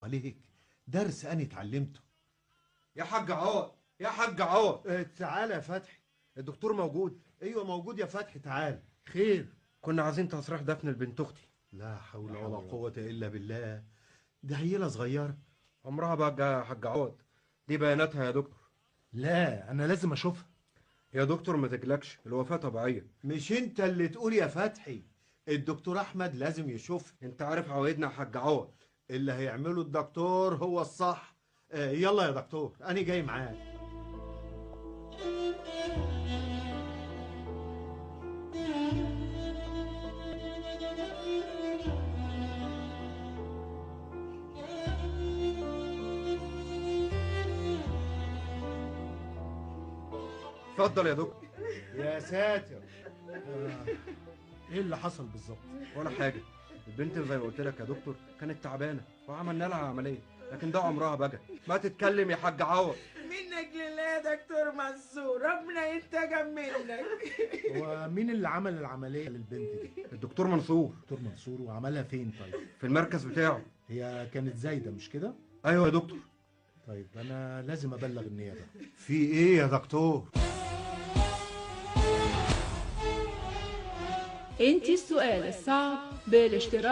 عليك، درس أنا اتعلمته. يا حاج عوض، يا حاج عوض. تعالى يا فتحي. الدكتور موجود؟ ايوه موجود يا فتحي، تعال. خير؟ كنا عايزين تصريح دفن البنت اختي. لا حول ولا قوة إلا بالله، ده عيلة صغيرة. عمرها بقى يا حاج عوض، دي بياناتها يا دكتور. لا انا لازم اشوفها. يا دكتور ما تقلقش، الوفاة طبيعية. مش انت اللي تقول يا فتحي، الدكتور أحمد لازم يشوفها. انت عارف عوايدنا يا حاج عوض. اللي هيعمله الدكتور هو الصح. يلا يا دكتور، أنا جاي معاك. اتفضل يا دكتور. يا ساتر. ايه اللي حصل بالظبط؟ ولا حاجة، البنت زي ما قلت لك يا دكتور كانت تعبانة وعملنا لها عملية، لكن ده عمرها بقى. ما تتكلم يا حاج عوض. منك لله يا دكتور منصور، ربنا ينتقم منك. هو مين اللي عمل العمليه للبنت دي؟ الدكتور منصور. دكتور منصور، وعملها فين طيب؟ في المركز بتاعه. هي كانت زايده مش كده؟ ايوه يا دكتور. طيب انا لازم ابلغ النيابه. في إيه يا دكتور؟ انت السؤال الصعب بالاشتراك